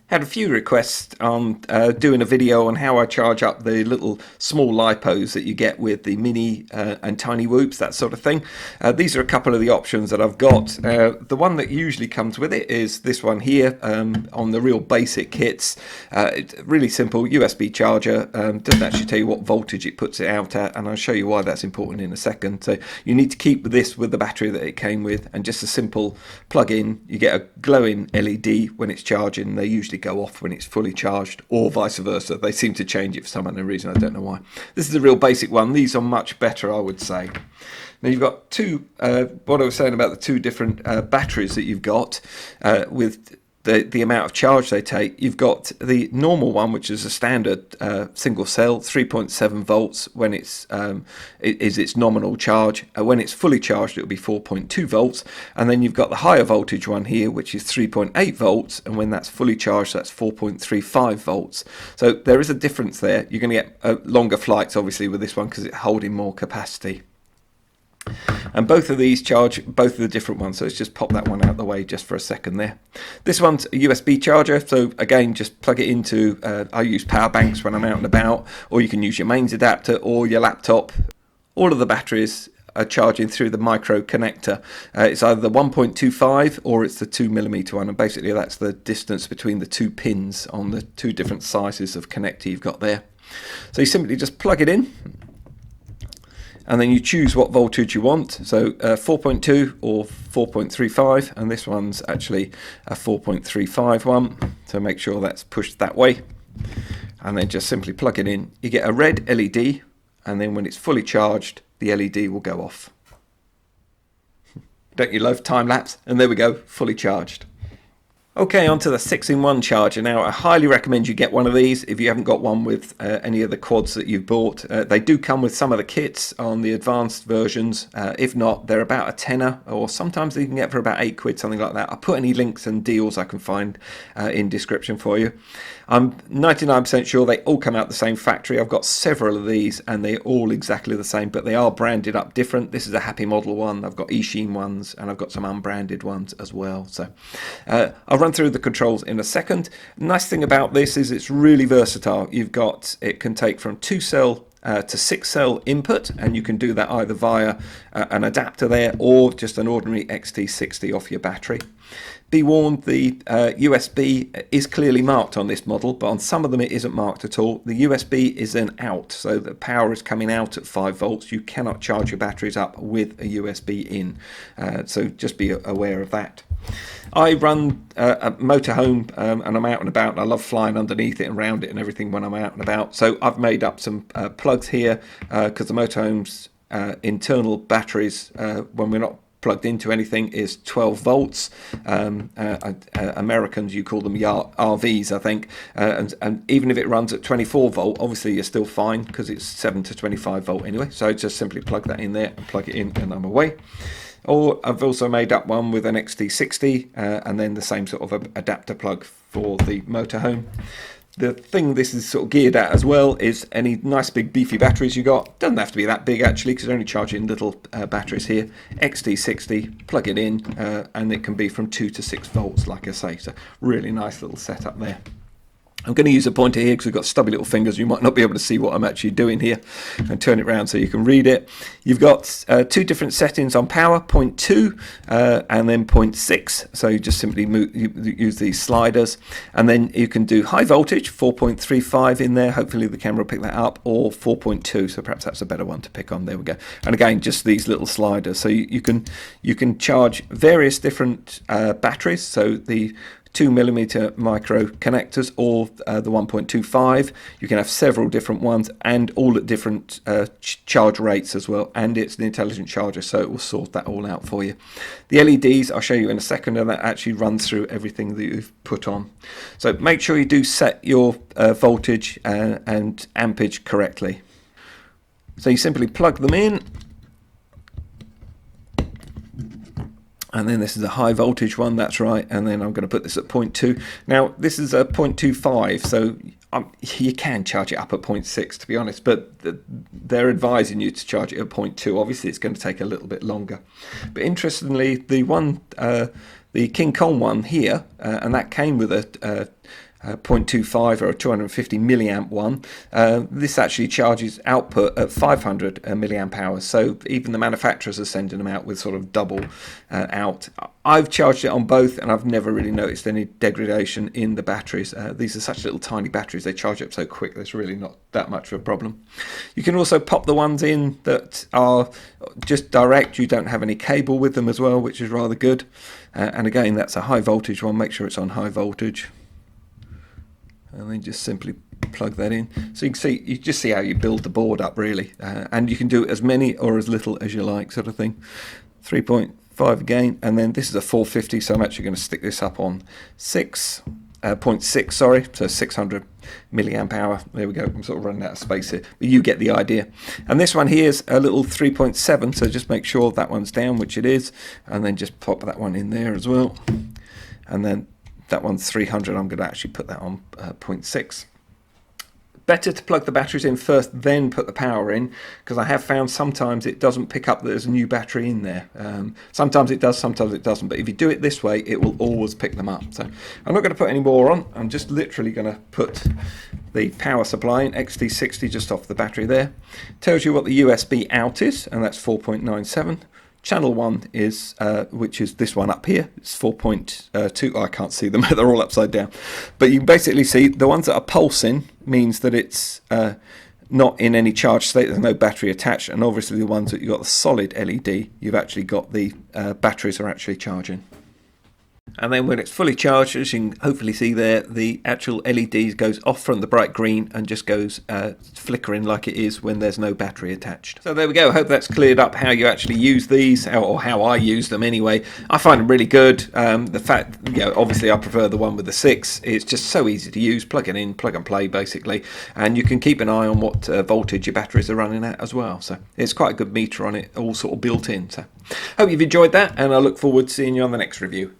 Had a few requests on doing a video on how I charge up the little small LiPos that you get with the mini and tiny whoops, that sort of thing. These are a couple of the options that I've got. The one that usually comes with it is this one here on the real basic kits. It's really simple USB charger, doesn't actually tell you what voltage it puts it out at, and I'll show you why that's important in a second. So you need to keep this with the battery that it came with, and just a simple plug in. You get a glowing LED when it's charging. They usually go off when it's fully charged, or vice versa. They seem to change it for some unknown reason. I don't know why. This is a real basic one. These are much better, I would say. Now you've got two, what I was saying about the two different batteries that you've got with the amount of charge they take. You've got the normal one, which is a standard single cell, 3.7 volts when it's is its nominal charge. When it's fully charged, it'll be 4.2 volts. And then you've got the higher voltage one here, which is 3.8 volts. And when that's fully charged, that's 4.35 volts. So there is a difference there. You're going to get longer flights, obviously, with this one because it's holding more capacity. And both of these charge both of the different ones, so let's just pop that one out of the way just for a second there. This one's a USB charger, so again just plug it into, I use power banks when I'm out and about, or you can use your mains adapter or your laptop. All of the batteries are charging through the micro connector. It's either the 1.25 or it's the 2mm one, and basically that's the distance between the two pins on the two different sizes of connector you've got there. So you simply just plug it in, and then you choose what voltage you want, so 4.2 or 4.35, and this one's actually a 4.35 one, so make sure that's pushed that way, and then just simply plug it in. You get a red LED, and then when it's fully charged, the LED will go off. Don't you love time lapse? And there we go, fully charged. Okay, onto the 6-in-1 charger. Now, I highly recommend you get one of these if you haven't got one with any of the quads that you've bought. They do come with some of the kits on the advanced versions. If not, they're about a tenner, or sometimes you can get for about £8, something like that. I'll put any links and deals I can find in description for you. I'm 99% sure they all come out the same factory. I've got several of these and they're all exactly the same, but they are branded up different. This is a Happy Model one. I've got Eachine ones, and I've got some unbranded ones as well. So I'll run through the controls in a second. Nice thing about this is it's really versatile. It can take from 2-cell to 6-cell input, and you can do that either via an adapter there or just an ordinary XT60 off your battery. Be warned, the USB is clearly marked on this model, but on some of them it isn't marked at all. The USB is an out, so the power is coming out at 5 volts. You cannot charge your batteries up with a USB in, so just be aware of that. I run a motorhome and I'm out and about, and I love flying underneath it and around it and everything when I'm out and about. So I've made up some plugs here because the motorhome's internal batteries, when we're not plugged into anything, is 12 volts. Americans, you call them RVs, I think, and even if it runs at 24 volt, obviously you're still fine because it's 7 to 25 volt anyway. So just simply plug that in there and plug it in, and I'm away. Or I've also made up one with an XT60 and then the same sort of adapter plug for the motorhome. The thing this is sort of geared at as well is any nice big beefy batteries you got. Doesn't have to be that big actually, because they're only charging little batteries here. XT60, plug it in, and it can be from 2 to 6 volts, like I say. So really nice little setup there. I'm going to use a pointer here because we've got stubby little fingers. You might not be able to see what I'm actually doing here, and turn it around so you can read it. You've got two different settings on power, 0.2 and then 0.6. So you just simply use these sliders, and then you can do high voltage, 4.35 in there. Hopefully the camera will pick that up, or 4.2. So perhaps that's a better one to pick on. There we go. And again, just these little sliders. So you can charge various different batteries. So the 2mm micro connectors or the 1.25. You can have several different ones, and all at different charge rates as well, and it's an intelligent charger, so it will sort that all out for you. The LEDs I'll show you in a second, and that actually runs through everything that you've put on. So make sure you do set your voltage and ampage correctly. So you simply plug them in, and then this is a high voltage one, that's right, and then I'm going to put this at 0.2. Now this is a 0.25, so you can charge it up at 0.6 to be honest, but they're advising you to charge it at 0.2. Obviously it's going to take a little bit longer. But interestingly, the King Kong one here, and that came with a 0.25 or a 250 milliamp one. This actually charges output at 500 milliamp hours, so even the manufacturers are sending them out with sort of double out. I've charged it on both and I've never really noticed any degradation in the batteries. These are such little tiny batteries, they charge up so quick, there's really not that much of a problem. You can also pop the ones in that are just direct, you don't have any cable with them as well, which is rather good. And again, that's a high voltage one, make sure it's on high voltage. And then just simply plug that in. So you can see, you just see how you build the board up really. And you can do as many or as little as you like, sort of thing. 3.5 again, and then this is a 450, so I'm actually going to stick this up on 6.6, sorry, so 600 milliamp hour. There we go, I'm sort of running out of space here, but you get the idea. And this one here is a little 3.7, so just make sure that one's down, which it is, and then just pop that one in there as well. And then that one's 300, I'm going to actually put that on 0.6. Better to plug the batteries in first, then put the power in, because I have found sometimes it doesn't pick up that there's a new battery in there. Sometimes it does, sometimes it doesn't, but if you do it this way, it will always pick them up. So I'm not going to put any more on, I'm just literally going to put the power supply in, XT60 just off the battery there. Tells you what the USB out is, and that's 4.97. Channel 1 is, which is this one up here, it's 4.2, I can't see them, they're all upside down. But you can basically see the ones that are pulsing means that it's not in any charge state, there's no battery attached, and obviously the ones that you've got the solid LED, you've actually got the batteries are actually charging. And then when it's fully charged, as you can hopefully see there, the actual LED goes off from the bright green and just goes flickering like it is when there's no battery attached. So there we go, hope that's cleared up how you actually use these, or how I use them anyway. I find them really good. The fact, you know, obviously I prefer the one with the 6. It's just so easy to use, plug it in, plug and play basically, and you can keep an eye on what voltage your batteries are running at as well. So it's quite a good meter on it, all sort of built in. So hope you've enjoyed that, and I look forward to seeing you on the next review.